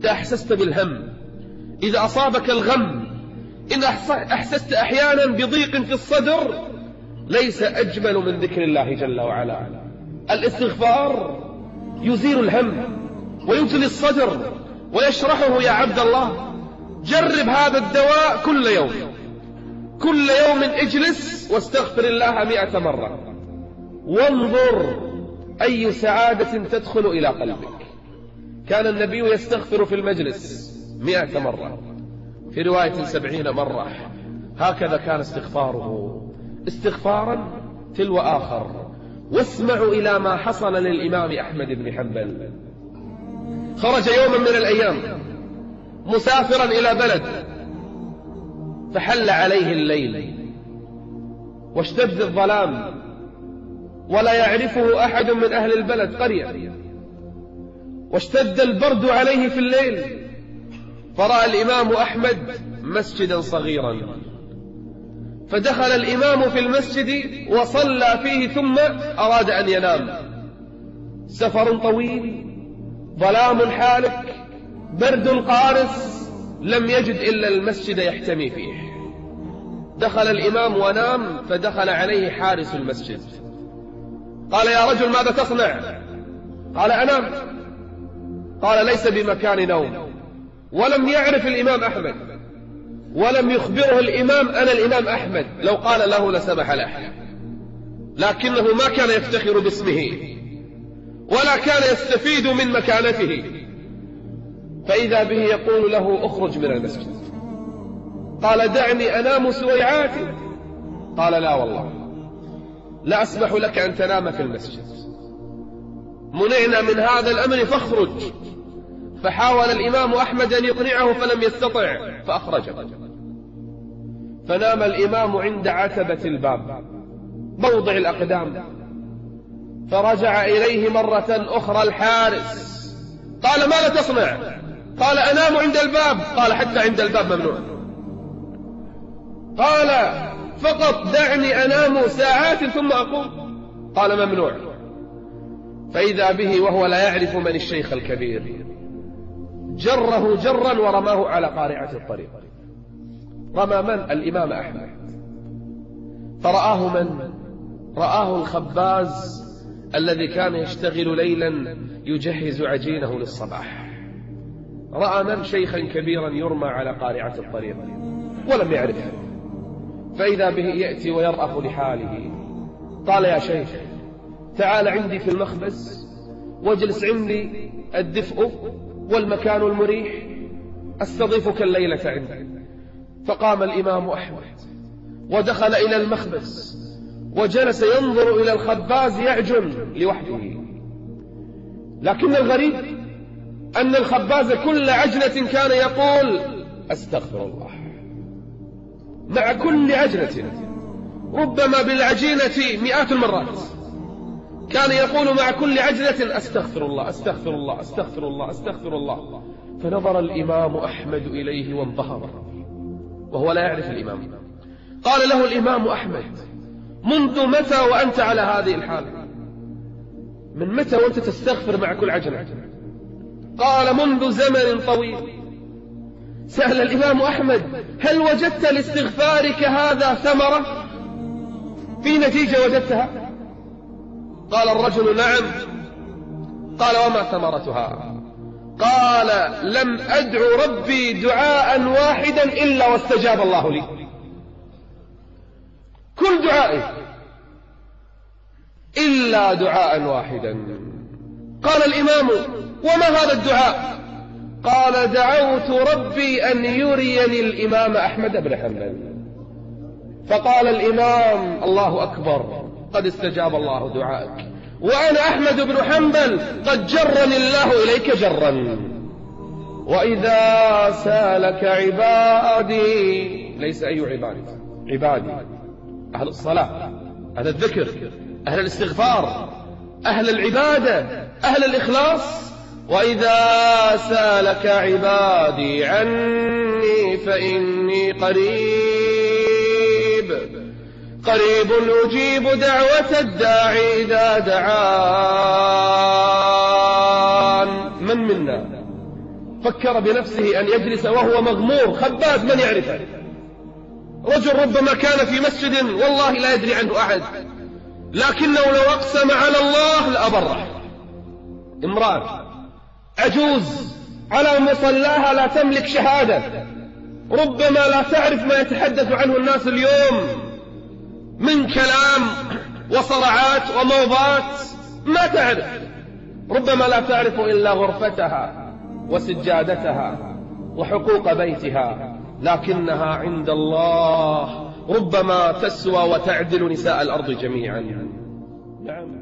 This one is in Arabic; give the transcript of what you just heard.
إذا أحسست بالهم، إذا أصابك الغم، إن أحسست أحيانا بضيق في الصدر، ليس أجمل من ذكر الله جل وعلا. الاستغفار يزيل الهم ويجلي الصدر ويشرحه. يا عبد الله، جرب هذا الدواء كل يوم، كل يوم اجلس واستغفر الله 100 مرة، وانظر أي سعادة تدخل إلى قلبك. كان النبي يستغفر في المجلس 100 مرة، في رواية 70 مرة. هكذا كان استغفاره، استغفارا تلو آخر. واسمعوا إلى ما حصل للإمام أحمد بن حنبل. خرج يوما من الأيام مسافرا إلى بلد، فحل عليه الليل واشتد الظلام، ولا يعرفه أحد من أهل البلد قرية، واشتد البرد عليه في الليل. فرأى الإمام أحمد مسجدا صغيرا، فدخل الإمام في المسجد وصلى فيه، ثم أراد أن ينام. سفر طويل، ظلام حالك، برد قارس، لم يجد إلا المسجد يحتمي فيه. دخل الإمام ونام، فدخل عليه حارس المسجد. قال: يا رجل، ماذا تصنع؟ قال: أنام. قال: ليس بمكان نوم. ولم يعرف الإمام أحمد، ولم يخبره الإمام: أنا الإمام أحمد. لو قال له لسمح له، لكنه ما كان يفتخر باسمه ولا كان يستفيد من مكانته. فإذا به يقول له: اخرج من المسجد. قال: دعني أنام سويعاتي. قال: لا والله، لا أسمح لك أن تنام في المسجد، منعنا من هذا الأمر فاخرج. فحاول الإمام أحمد أن يقنعه فلم يستطع، فأخرجه. فنام الإمام عند عتبة الباب، موضع الأقدام. فرجع إليه مرة أخرى الحارس، قال: ماذا تصنع؟ قال: أنام عند الباب. قال: حتى عند الباب ممنوع. قال: فقط دعني أنام ساعات ثم أقوم. قال: ممنوع. فإذا به وهو لا يعرف من الشيخ الكبير، جره جرا ورماه على قارعة الطريق. رمى من؟ الإمام أحمد. فرآه من؟ رآه الخباز الذي كان يشتغل ليلا يجهز عجينه للصباح. رأى من؟ شيخا كبيرا يرمى على قارعة الطريق ولم يعرفه. فإذا به يأتي ويرأف لحاله. قال: يا شيخ، تعال عندي في المخبز واجلس عندي، الدفء والمكان المريح، أستضيفك الليلة عندي. فقام الإمام أحمد ودخل إلى المخبز وجلس ينظر إلى الخباز يعجن لوحده. لكن الغريب أن الخباز كل عجنة كان يقول: أستغفر الله. مع كل عجنة، ربما بالعجينة 100 المرات، كان يقول مع كل عجلة: أستغفر الله، أستغفر الله، أستغفر الله، أستغفر الله. فنظر الإمام أحمد إليه وانبهر، وهو لا يعرف الإمام. قال له الإمام أحمد: منذ متى وأنت على هذه الحالة؟ من متى وأنت تستغفر مع كل عجلة؟ قال: منذ زمن طويل. سأل الإمام أحمد: هل وجدت لاستغفارك هذا ثمرة؟ في نتيجة وجدتها؟ قال الرجل: نعم. قال: وما ثمرتها؟ قال: لم أدعو ربي دعاء واحدا إلا واستجاب الله لي. كل دعائي إلا دعاء واحدا. قال الإمام: وما هذا الدعاء؟ قال: دعوت ربي أن يريني الإمام أحمد بن حنبل. فقال الإمام: الله أكبر، قد استجاب الله دعائك، وأنا أحمد بن حنبل قد جرني الله إليك جرا. وإذا سالك عبادي، ليس أي عبادي، عبادي أهل الصلاة، أهل الذكر، أهل الاستغفار، أهل العبادة، أهل الإخلاص. وإذا سالك عبادي عني فإني قريب أجيب دعوة الداعي إذا دعان. من منا فكر بنفسه أن يجلس وهو مغمور. خباب من يعرفه؟ رجل ربما كان في مسجد والله لا يدري عنه أحد، لكنه لو أقسم على الله لأبره. امرأة عجوز على مصلاها لا تملك شهادة، ربما لا تعرف ما يتحدث عنه الناس اليوم من كلام وصرعات وموضات، ما تعرف، ربما لا تعرف إلا غرفتها وسجادتها وحقوق بيتها، لكنها عند الله ربما تسوى وتعدل نساء الأرض جميعا. نعم.